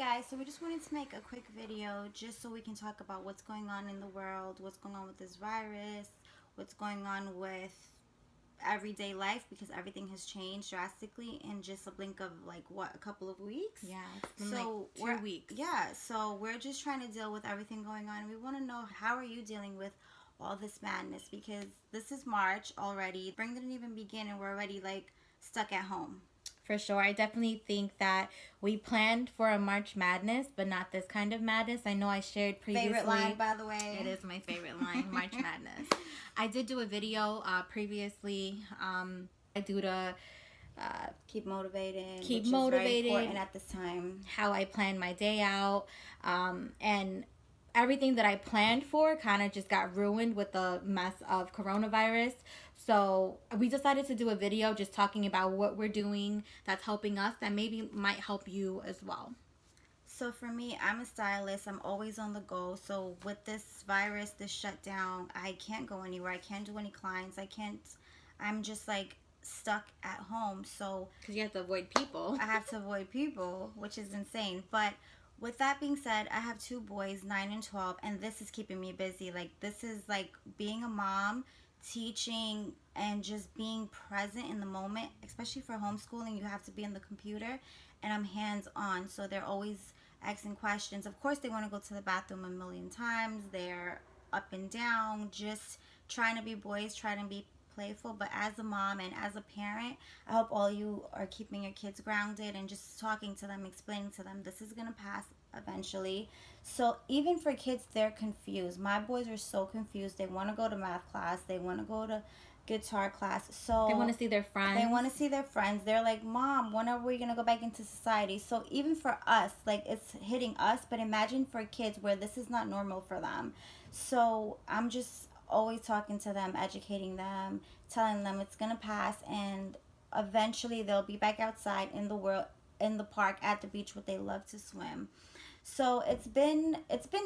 guys, so we just wanted to make a quick video just so we can talk about what's going on in the world, what's going on with this virus, what's going on with everyday life, because everything has changed drastically in just a blink of like a couple of weeks. Yeah, it's been like 2 weeks. Yeah, so we're just trying to deal with everything going on. We want to know, how are you dealing with all this madness, because this is March already. Spring didn't even begin and we're already like stuck at home. For sure. I definitely think that we planned for a March Madness, but not this kind of madness. I know I shared previously. Favorite line, by the way. It is my favorite line, March Madness. I did do a video previously. I do to keep motivated. Keep which motivated. Is very important at this time. How I plan my day out. And everything that I planned for kind of just got ruined with the mess of coronavirus. So we decided to do a video just talking about what we're doing that's helping us, that maybe might help you as well. So for me, I'm a stylist. I'm always on the go. So with this virus, this shutdown, I can't go anywhere. I can't do any clients. I'm just like stuck at home. So because you have to avoid people. I have to avoid people, which is insane. But with that being said, I have 2 boys, 9 and 12, and this is keeping me busy. Like, this is like being a mom, teaching, and just being present in the moment. Especially for homeschooling, you have to be in the computer, and I'm hands-on, so they're always asking questions. Of course, they want to go to the bathroom a million times. They're up and down, just trying to be boys, trying to be playful. But as a mom and as a parent, I hope all you are keeping your kids grounded and just talking to them, explaining to them this is gonna pass eventually. So even for kids, they're confused. My boys are so confused. They want to go to math class, they want to go to guitar class, so they want to see their friends. They're like, Mom, when are we gonna go back into society? So even for us, like, it's hitting us, but imagine for kids where this is not normal for them. So I'm just always talking to them, educating them, telling them it's gonna pass, and eventually they'll be back outside in the world, in the park, at the beach, where they love to swim. So it's been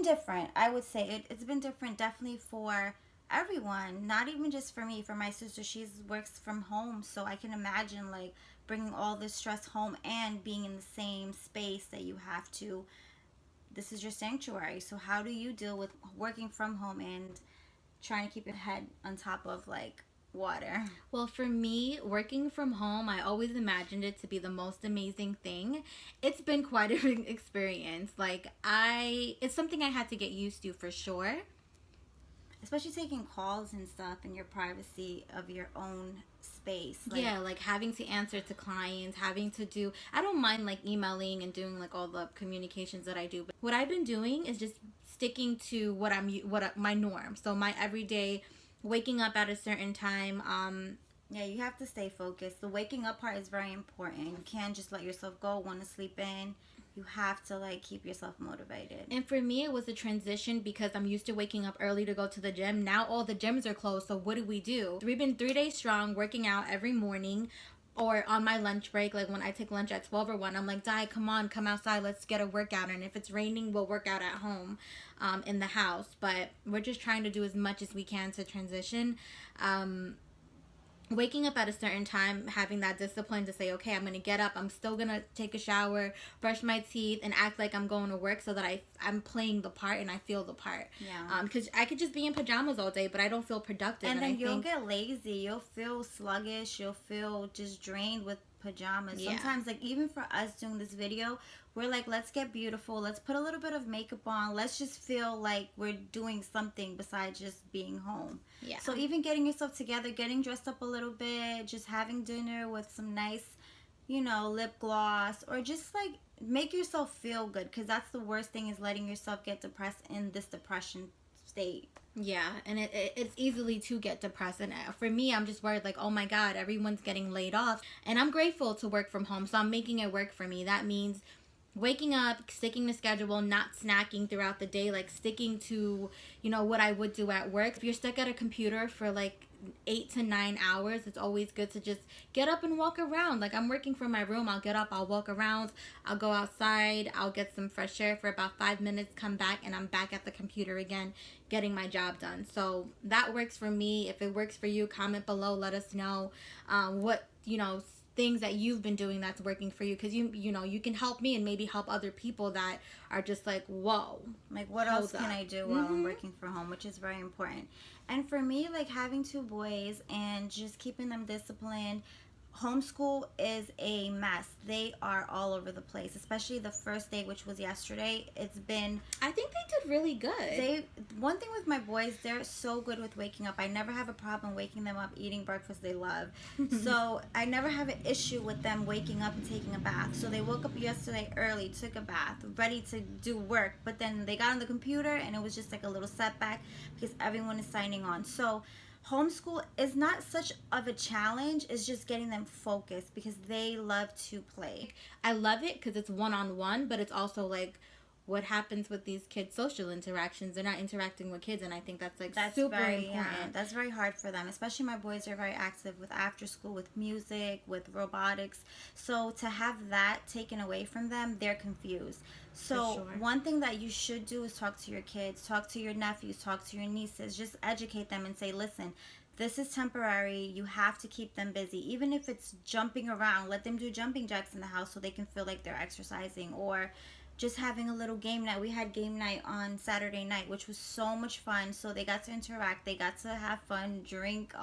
different. I would say it's been different, definitely, for everyone, not even just for me. For my sister, she works from home, so I can imagine like bringing all this stress home and being in the same space that you have to. This is your sanctuary. So how do you deal with working from home and trying to keep your head on top of like water? Well, for me, working from home, I always imagined it to be the most amazing thing. It's been quite an experience. Like, it's something I had to get used to, for sure. Especially taking calls and stuff in your privacy of your own space. Like, yeah, like having to answer to clients, having to do, I don't mind like emailing and doing like all the communications that I do, but what I've been doing is just sticking to my norm. So my everyday, waking up at a certain time. Yeah, you have to stay focused. The waking up part is very important. You can't just let yourself go, want to sleep in. You have to like keep yourself motivated. And for me, it was a transition because I'm used to waking up early to go to the gym. Now all the gyms are closed, so what do? We've been 3 days strong, working out every morning, or on my lunch break. Like when I take lunch at 12 or 1, I'm like, Di, come outside, let's get a workout. And if it's raining, we'll work out at home, in the house. But we're just trying to do as much as we can to transition. Waking up at a certain time, having that discipline to say, okay, I'm going to get up, I'm still going to take a shower, brush my teeth, and act like I'm going to work, so that I'm playing the part and I feel the part. Yeah. Because I could just be in pajamas all day, but I don't feel productive. And then you'll get lazy. You'll feel sluggish. You'll feel just drained with pajamas. Yeah. Sometimes, like, even for us doing this video, we're like, let's get beautiful. Let's put a little bit of makeup on. Let's just feel like we're doing something besides just being home. Yeah. So even getting yourself together, getting dressed up a little bit, just having dinner with some nice, lip gloss, or just like make yourself feel good, because that's the worst thing, is letting yourself get depressed in this depression state. Yeah, and it's easily to get depressed. And for me, I'm just worried, like, oh my God, everyone's getting laid off. And I'm grateful to work from home, so I'm making it work for me. That means waking up, sticking to schedule, not snacking throughout the day, like sticking to, what I would do at work. If you're stuck at a computer for like 8 to 9 hours, it's always good to just get up and walk around. Like, I'm working from my room, I'll get up, I'll walk around, I'll go outside, I'll get some fresh air for about 5 minutes, come back, and I'm back at the computer again, getting my job done. So that works for me. If it works for you, comment below, let us know what, things that you've been doing that's working for you, because you know you can help me and maybe help other people that are just like, whoa, like what else can I do while I'm working from home, which is very important. And for me, like having two boys and just keeping them disciplined, homeschool is a mess. They are all over the place, especially the first day, which was yesterday. It's been, I think they did really good. One thing with my boys, they're so good with waking up. I never have a problem waking them up, eating breakfast they love. So I never have an issue with them waking up and taking a bath. So they woke up yesterday early, took a bath, ready to do work, but then they got on the computer and it was just like a little setback because everyone is signing on. So homeschool is not such of a challenge. It's just getting them focused because they love to play. I love it because it's one-on-one, but it's also like what happens with these kids' social interactions. They're not interacting with kids, and I think that's super important. Yeah, that's very hard for them, especially my boys are very active with after school, with music, with robotics. So to have that taken away from them, they're confused. So one thing that you should do is talk to your kids, talk to your nephews, talk to your nieces, just educate them and say, listen, this is temporary. You have to keep them busy. Even if it's jumping around, let them do jumping jacks in the house so they can feel like they're exercising, or just having a little game night. We had game night on Saturday night, which was so much fun. So they got to interact. They got to have fun, drink.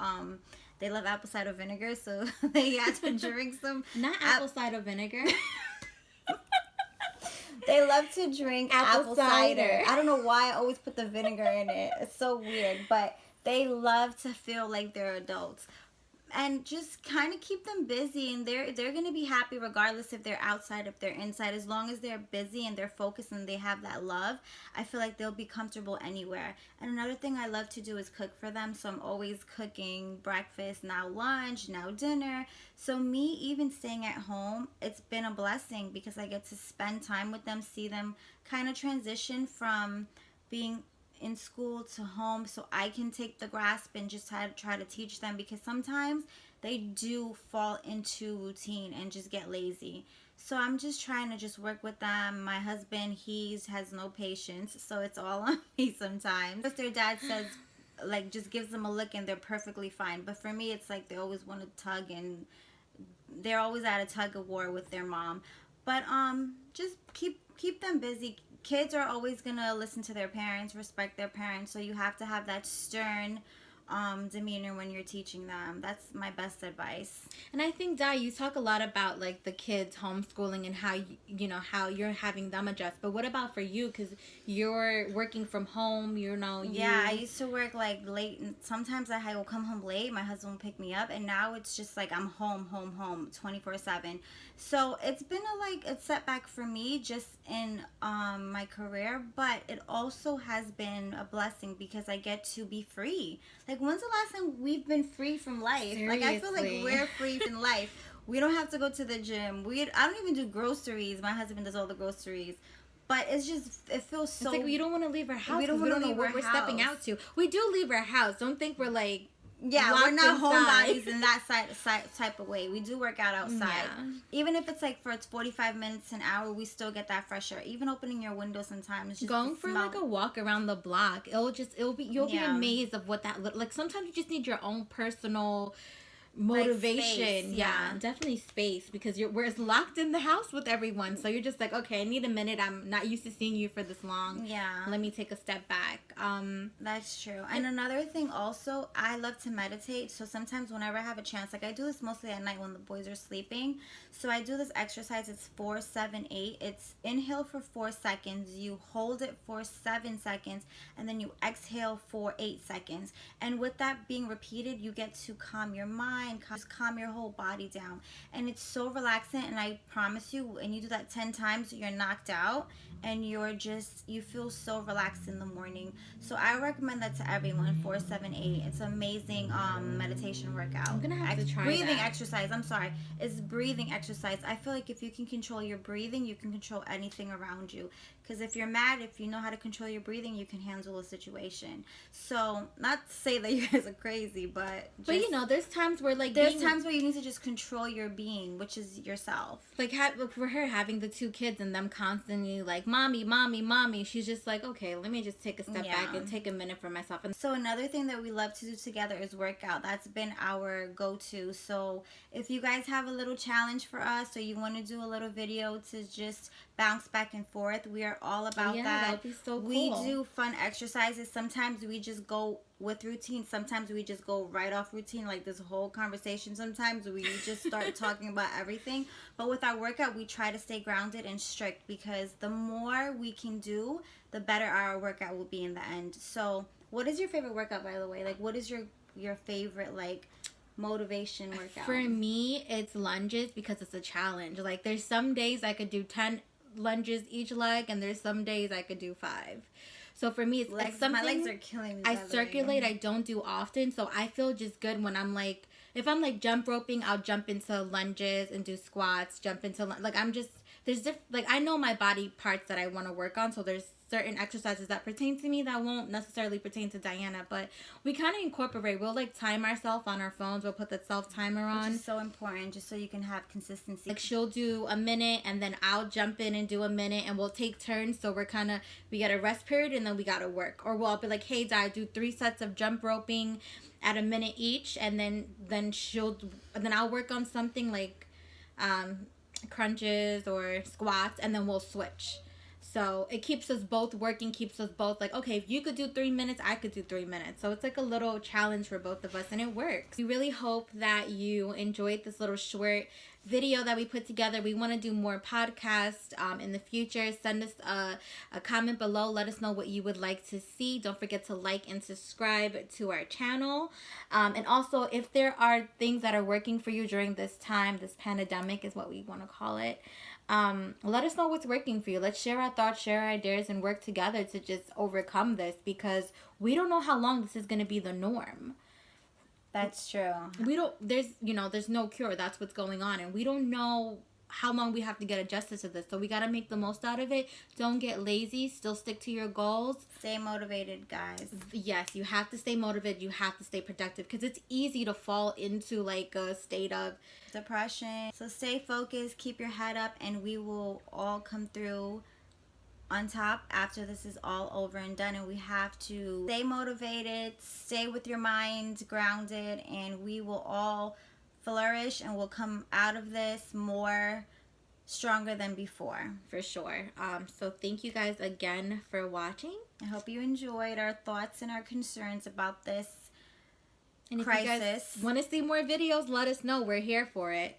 They love apple cider vinegar, so they had to drink some. Not apple cider vinegar. They love to drink apple cider. I don't know why I always put the vinegar in it. It's so weird. But they love to feel like they're adults. And just kind of keep them busy, and they're going to be happy regardless if they're outside, if they're inside. As long as they're busy and they're focused and they have that love, I feel like they'll be comfortable anywhere. And another thing I love to do is cook for them. So I'm always cooking breakfast, now lunch, now dinner. So me even staying at home, it's been a blessing because I get to spend time with them, see them kind of transition from being in school to home, so I can take the grasp and just try to teach them, because sometimes they do fall into routine and just get lazy. So I'm just trying to just work with them. My husband, he has no patience, so it's all on me sometimes. But their dad says, like, just gives them a look and they're perfectly fine. But for me, it's like they always want to tug, and they're always at a tug of war with their mom. But just keep them busy. Kids are always going to listen to their parents, respect their parents, so you have to have that stern demeanor when you're teaching them. That's my best advice. And I think, Di, you talk a lot about like the kids homeschooling and how how you're having them adjust. But what about for you? Because you're working from home. Yeah, I used to work like late, and sometimes I will come home late. My husband will pick me up, and now it's just like I'm home 24/7. So it's been a setback for me just in my career, but it also has been a blessing because I get to be free. Like, when's the last time we've been free from life? Seriously. Like, I feel like we're free from life. We don't have to go to the gym. I don't even do groceries. My husband does all the groceries. But it feels so... It's like we don't want to leave our house. We don't know what we're stepping out to. We do leave our house. Don't think we're like... Yeah, we're not homebodies in that type of way. We do work out outside. Yeah. Even if it's like for 45 minutes, an hour, we still get that fresh air. Even opening your window sometimes. Just going for like a walk around the block, you'll be amazed of what that looks like. Sometimes you just need your own personal motivation. Like space, yeah, definitely space, because we're locked in the house with everyone, so you're just like, okay, I need a minute. I'm not used to seeing you for this long. Yeah, let me take a step back. That's true. And another thing also, I love to meditate. So sometimes whenever I have a chance, like I do this mostly at night when the boys are sleeping. So I do this exercise. It's 4, 7, 8. It's inhale for 4 seconds, you hold it for 7 seconds, and then you exhale for 8 seconds. And with that being repeated, you get to calm your mind, just calm your whole body down. And it's so relaxing, and I promise you, when you do that 10 times, you're knocked out, and you feel so relaxed in the morning. So I recommend that to everyone. 4, 7, 8. It's amazing meditation workout. I'm gonna have to try breathing that. Exercise. I'm sorry. It's breathing exercise. I feel like if you can control your breathing, you can control anything around you. Because if you're mad, if you know how to control your breathing, you can handle a situation. So not to say that you guys are crazy, but you know, there's times where for like there's times where you need to just control your being, which is yourself. Like for her having the 2 kids and them constantly like mommy, mommy, mommy, she's just like, okay, let me just take a step back and take a minute for myself. And so another thing that we love to do together is work out. That's been our go-to. So if you guys have a little challenge for us, or you want to do a little video to just bounce back and forth, we are all about that. That'd be so cool. We do fun exercises. Sometimes we just go with routine. Sometimes we just go right off routine, like this whole conversation. Sometimes we just start talking about everything. But with our workout, we try to stay grounded and strict, because the more we can do, the better our workout will be in the end. So what is your favorite workout, by the way? Like, what is your favorite, like, motivation workout? For me, it's lunges, because it's a challenge. Like, there's some days I could do 10 lunges each leg, and there's some days I could do 5. So for me, it's something my legs are killing me. I circulate. I don't do often, so I feel just good when I'm like, if I'm like jump roping, I'll jump into lunges and do squats. Jump into like I'm just like I know my body parts that I want to work on, so there's certain exercises that pertain to me that won't necessarily pertain to Diana, but we kind of incorporate. We'll like time ourselves on our phones. We'll put the self timer on. Which is so important, just so you can have consistency. Like she'll do a minute, and then I'll jump in and do a minute, and we'll take turns. So we get a rest period, and then we gotta work. Or we'll be like, hey, Di, do 3 sets of jump roping at a minute each, and then I'll work on something like crunches or squats, and then we'll switch. So it keeps us both working, keeps us both like, okay, if you could do 3 minutes, I could do 3 minutes. So it's like a little challenge for both of us, and it works. We really hope that you enjoyed this little short video that we put together. We want to do more podcasts in the future. Send us a comment below. Let us know what you would like to see. Don't forget to like and subscribe to our channel. And also, if there are things that are working for you during this time, this pandemic is what we want to call it, let us know what's working for you. Let's share our thoughts, share our ideas, and work together to just overcome this, because we don't know how long this is going to be the norm. That's true. There's no cure. That's what's going on, and we don't know how long we have to get adjusted to this. So we got to make the most out of it. Don't get lazy. Still stick to your goals. Stay motivated, guys. Yes, you have to stay motivated. You have to stay productive, because it's easy to fall into like a state of depression. So stay focused, keep your head up, and we will all come through on top after this is all over and done. And we have to stay motivated, stay with your mind grounded, and we will all flourish, and we'll come out of this more stronger than before. For sure. So thank you guys again for watching. I hope you enjoyed our thoughts and our concerns about this and crisis. If you guys want to see more videos, let us know. We're here for it.